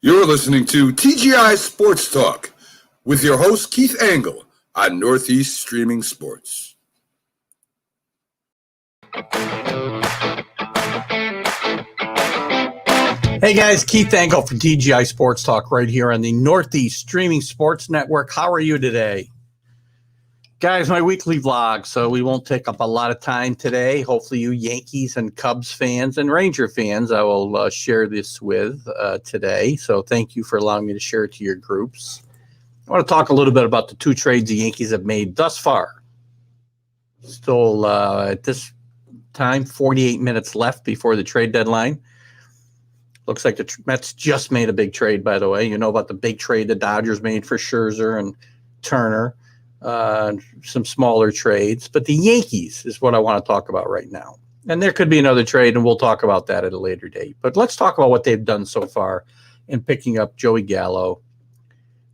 You're listening to TGI Sports Talk with your host, Keith Angle, on Northeast Streaming Sports. Hey guys, Keith Angle from TGI Sports Talk right here on the Northeast Streaming Sports Network. How are you today? Guys, my weekly vlog, so we won't take up a lot of time today. Hopefully you Yankees and Cubs fans and Ranger fans I will share this with today. So thank you for allowing me to share it to your groups. I want to talk a little bit about the two trades the Yankees have made thus far. Still, at this time, 48 minutes left before the trade deadline. Looks like the Mets just made a big trade, by the way. You know about the big trade the Dodgers made for Scherzer and Turner. Some smaller trades, but the Yankees is what I want to talk about right now. And there could be another trade, and we'll talk about that at a later date. But let's talk about what they've done so far in picking up Joey Gallo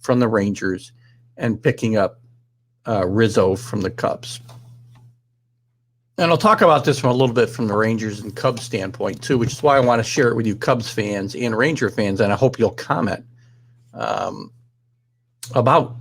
from the Rangers and picking up Rizzo from the Cubs. And I'll talk about this from a little bit from the Rangers and Cubs standpoint, too, which is why I want to share it with you Cubs fans and Ranger fans, and I hope you'll comment about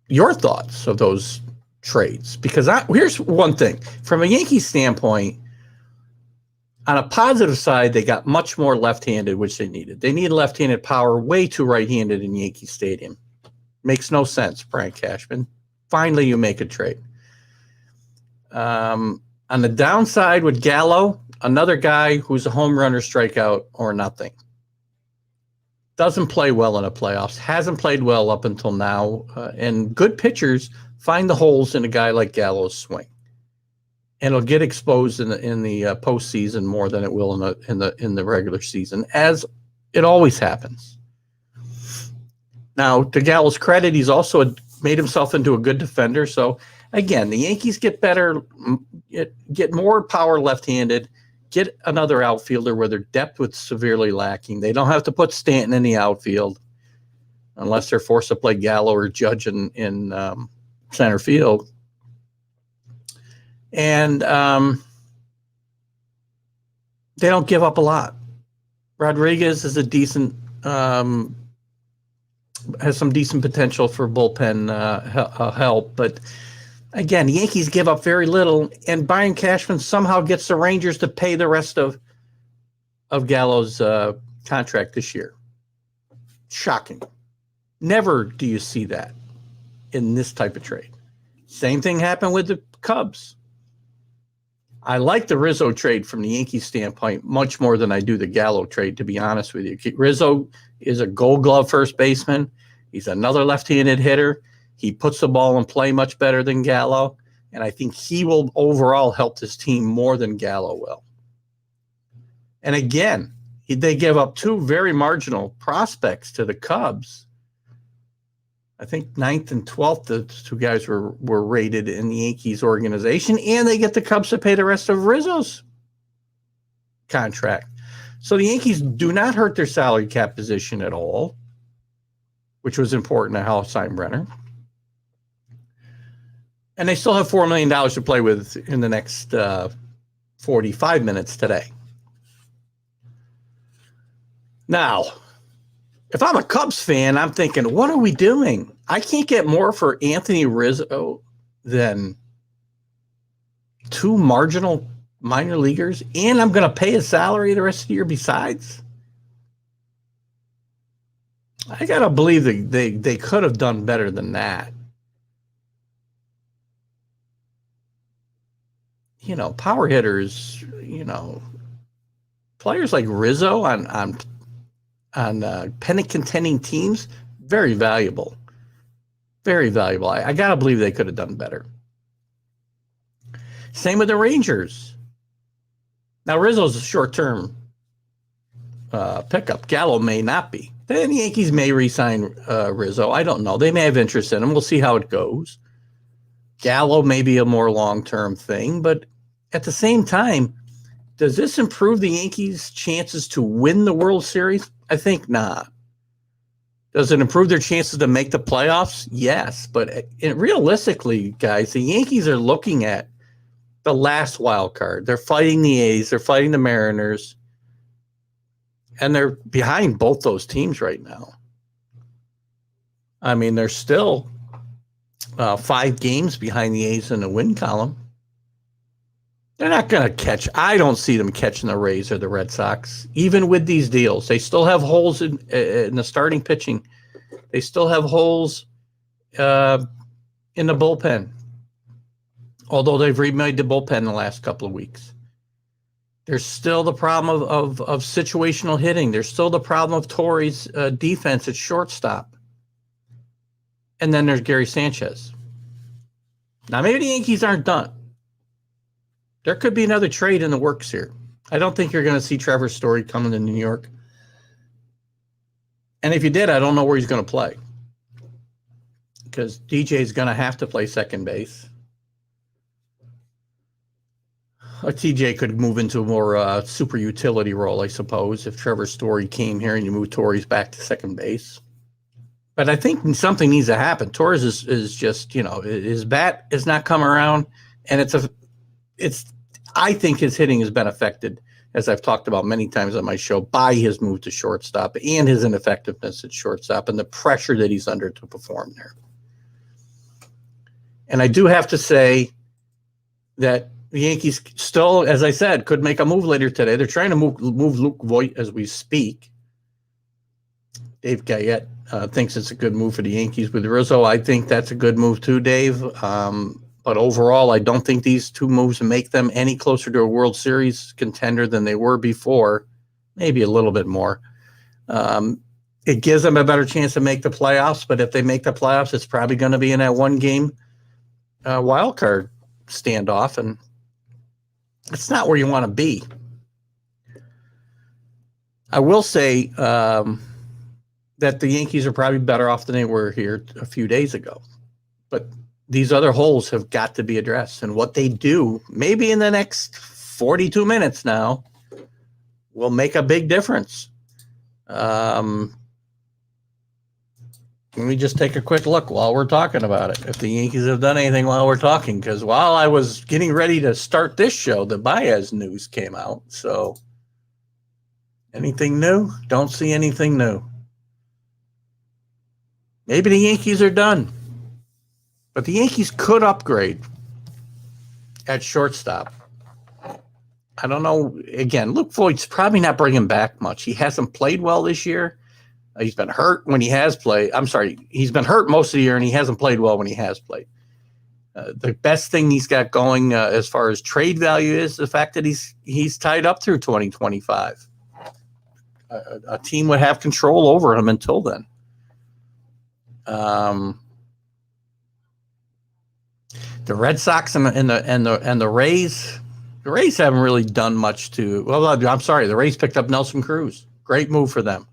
your thoughts of those trades. Because here's one thing. From a Yankees standpoint, on a positive side, they got much more left-handed, which they needed. They need left-handed power, way too right-handed in Yankee Stadium. Makes no sense, Brian Cashman. Finally, you make a trade. On the downside with Gallo, another guy who's a home run or strikeout or nothing. Doesn't play well in the playoffs, hasn't played well up until now, and good pitchers find the holes in a guy like Gallo's swing, and it'll get exposed in the postseason more than it will in the regular season, as it always happens. Now, to Gallo's credit, he's also made himself into a good defender. So again, the Yankees get better, get more power left-handed. Get another outfielder where their depth was severely lacking. They don't have to put Stanton in the outfield unless they're forced to play Gallo or Judge in center field. And they don't give up a lot. Rodriguez is a decent, has some decent potential for bullpen help, but again, the Yankees give up very little, and Brian Cashman somehow gets the Rangers to pay the rest of Gallo's contract this year. Shocking. Never do you see that in this type of trade. Same thing happened with the Cubs. I like the Rizzo trade from the Yankees standpoint much more than I do the Gallo trade, to be honest with you. Rizzo is a Gold Glove first baseman. He's another left-handed hitter. He puts the ball in play much better than Gallo, and I think he will overall help this team more than Gallo will. And again, they give up two very marginal prospects to the Cubs. I think 9th and 12th, the two guys were rated in the Yankees organization, and they get the Cubs to pay the rest of Rizzo's contract. So the Yankees do not hurt their salary cap position at all, which was important to Hal Steinbrenner. And they still have $4 million to play with in the next 45 minutes today. Now, if I'm a Cubs fan, I'm thinking, what are we doing? I can't get more for Anthony Rizzo than two marginal minor leaguers, and I'm going to pay his salary the rest of the year besides. I got to believe they could have done better than that. You know, power hitters, players like Rizzo on pennant contending teams, very valuable. Very valuable. I got to believe they could have done better. Same with the Rangers. Now, Rizzo's a short-term pickup. Gallo may not be. Then the Yankees may re-sign Rizzo. I don't know. They may have interest in him. We'll see how it goes. Gallo may be a more long-term thing, but at the same time, does this improve the Yankees' chances to win the World Series? I think not. Does it improve their chances to make the playoffs? Yes, but realistically, guys, the Yankees are looking at the last wild card. They're fighting the A's. They're fighting the Mariners. And they're behind both those teams right now. I mean, they're still 5 games behind the A's in the win column. They're not going to catch. I don't see them catching the Rays or the Red Sox, even with these deals. They still have holes in the starting pitching. They still have holes in the bullpen, although they've remade the bullpen in the last couple of weeks. There's still the problem of situational hitting. There's still the problem of Torrey's defense at shortstop. And then there's Gary Sanchez. Now, maybe the Yankees aren't done. There could be another trade in the works here. I don't think you're going to see Trevor Story coming to New York. And if you did, I don't know where he's going to play. Because DJ is going to have to play second base. TJ could move into a more super utility role, I suppose, if Trevor Story came here and you move Torres back to second base. But I think something needs to happen. Torres is just, his bat is not coming around, and I think his hitting has been affected, as I've talked about many times on my show, by his move to shortstop and his ineffectiveness at shortstop and the pressure that he's under to perform there. And I do have to say that the Yankees still, as I said, could make a move later today. They're trying to move Luke Voit as we speak. Dave Guyette thinks it's a good move for the Yankees with Rizzo. I think that's a good move too, Dave. But overall, I don't think these two moves make them any closer to a World Series contender than they were before, maybe a little bit more. It gives them a better chance to make the playoffs, but if they make the playoffs, it's probably going to be in that one-game wild card standoff, and it's not where you want to be. I will say that the Yankees are probably better off than they were here a few days ago, but these other holes have got to be addressed, and what they do, maybe in the next 42 minutes now, will make a big difference. Let me just take a quick look while we're talking about it, if the Yankees have done anything while we're talking, because while I was getting ready to start this show, the Baez news came out. So anything new? Don't see anything new. Maybe the Yankees are done. But the Yankees could upgrade at shortstop. I don't know. Again, Luke Voigt's probably not bringing back much. He hasn't played well this year. He's been hurt when he has played. I'm sorry. He's been hurt most of the year, and he hasn't played well when he has played. The best thing he's got going as far as trade value is the fact that he's tied up through 2025. A team would have control over him until then. The Red Sox and the Rays. The Rays haven't really done much to. Well, I'm sorry. The Rays picked up Nelson Cruz. Great move for them.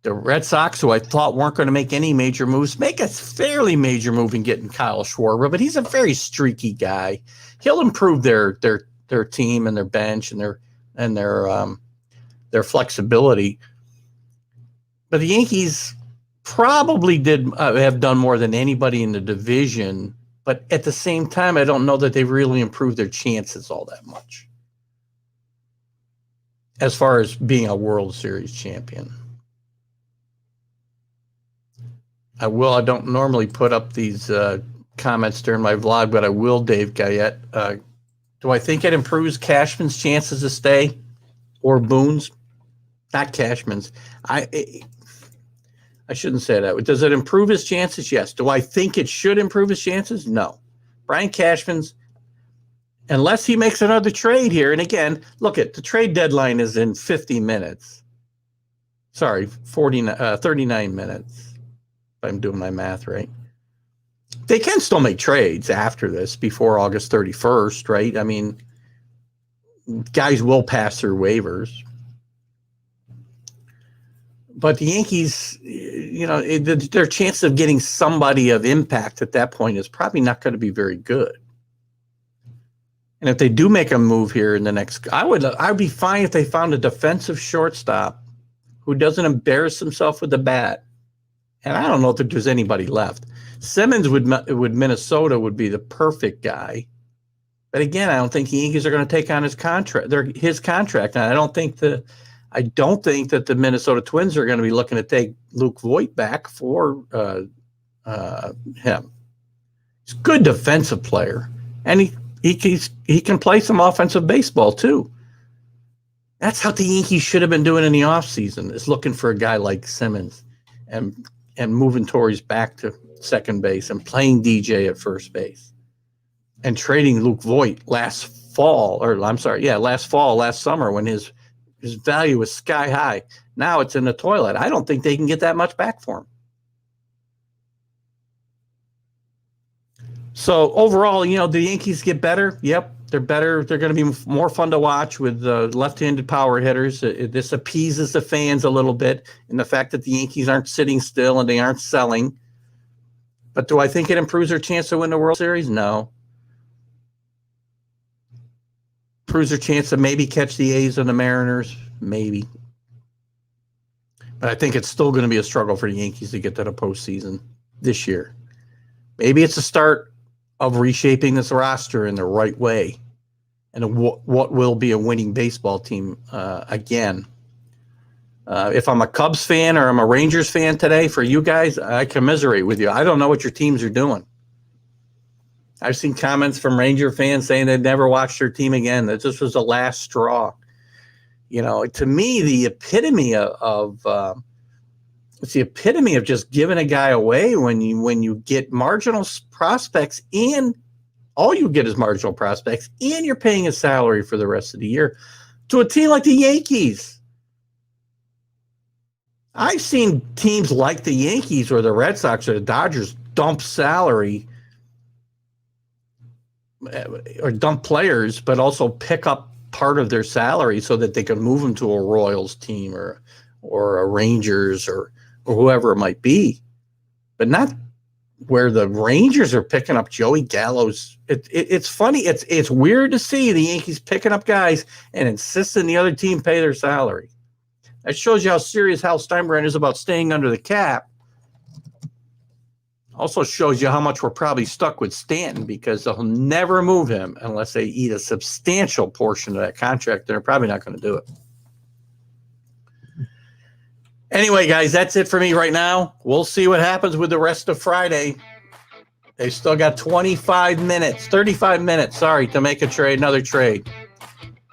The Red Sox, who I thought weren't going to make any major moves, make a fairly major move in getting Kyle Schwarber, but he's a very streaky guy. He'll improve their team and their bench and their flexibility. But the Yankees probably did have done more than anybody in the division. But at the same time, I don't know that they've really improved their chances all that much as far as being a World Series champion. I don't normally put up these comments during my vlog, but I will, Dave Guyette. Do I think it improves Cashman's chances to stay or Boone's? Not Cashman's. I shouldn't say that. Does it improve his chances? Yes. Do I think it should improve his chances? No. Brian Cashman's, unless he makes another trade here, and again, look at the trade deadline is in 50 minutes. Sorry, 39 minutes. If I'm doing my math right. They can still make trades after this before August 31st, right? I mean, guys will pass through waivers. But the Yankees, their chance of getting somebody of impact at that point is probably not going to be very good. And if they do make a move here in the next, I'd be fine if they found a defensive shortstop who doesn't embarrass himself with the bat. And I don't know if there's anybody left. Simmons would Minnesota would be the perfect guy. But again, I don't think the Yankees are going to take on his contract. And I don't think I don't think that the Minnesota Twins are going to be looking to take Luke Voit back for him. He's a good defensive player, and he can play some offensive baseball too. That's how the Yankees should have been doing in the offseason, is looking for a guy like Simmons and moving Torres back to second base and playing DJ at first base and trading Luke Voit last summer when his value was sky high. Now it's in the toilet. I don't think they can get that much back for him. So overall, the Yankees get better. Yep, they're better. They're going to be more fun to watch with left-handed power hitters. This appeases the fans a little bit in the fact that the Yankees aren't sitting still and they aren't selling. But do I think it improves their chance to win the World Series? No. Improves their chance to maybe catch the A's and the Mariners? Maybe. But I think it's still going to be a struggle for the Yankees to get to the postseason this year. Maybe it's a start of reshaping this roster in the right way and what will be a winning baseball team again. If I'm a Cubs fan or I'm a Rangers fan today, for you guys, I commiserate with you. I don't know what your teams are doing. I've seen comments from Ranger fans saying they'd never watch their team again, that this was the last straw. To me, the epitome of it's the epitome of just giving a guy away when you get marginal prospects, and all you get is marginal prospects, and you're paying a salary for the rest of the year to a team like the Yankees. I've seen teams like the Yankees or the Red Sox or the Dodgers dump salary or dump players, but also pick up part of their salary so that they can move them to a Royals team or a Rangers or whoever it might be, but not where the Rangers are picking up Joey Gallo's. It's funny. It's weird to see the Yankees picking up guys and insisting the other team pay their salary. That shows you how serious Hal Steinbrenner is about staying under the cap. Also shows you how much we're probably stuck with Stanton, because they'll never move him unless they eat a substantial portion of that contract. They're probably not going to do it. Anyway, guys, that's it for me right now. We'll see what happens with the rest of Friday. They've still got 35 minutes to make another trade.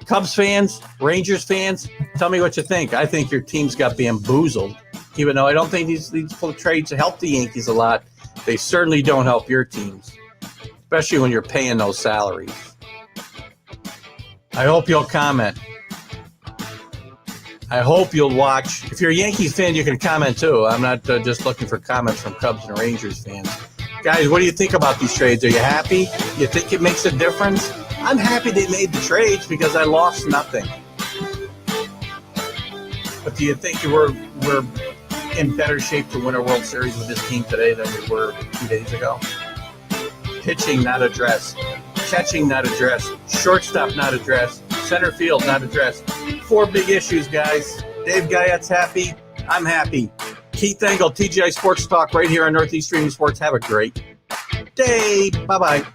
Cubs fans, Rangers fans, tell me what you think. I think your team's got bamboozled, even though I don't think these trades help the Yankees a lot. They certainly don't help your teams, especially when you're paying those salaries. I hope you'll comment. I hope you'll watch. If you're a Yankees fan, you can comment too. I'm not just looking for comments from Cubs and Rangers fans. Guys, what do you think about these trades? Are you happy? You think it makes a difference? I'm happy they made the trades because I lost nothing. But do you think we're in better shape to win a World Series with this team today than we were 2 days ago? Pitching not addressed. Catching not addressed. Shortstop not addressed. Center field not addressed. 4 big issues, guys. Dave Guyette's happy. I'm happy. Keith Engel, TGI Sports Talk, right here on Northeast Streaming Sports. Have a great day. Bye-bye.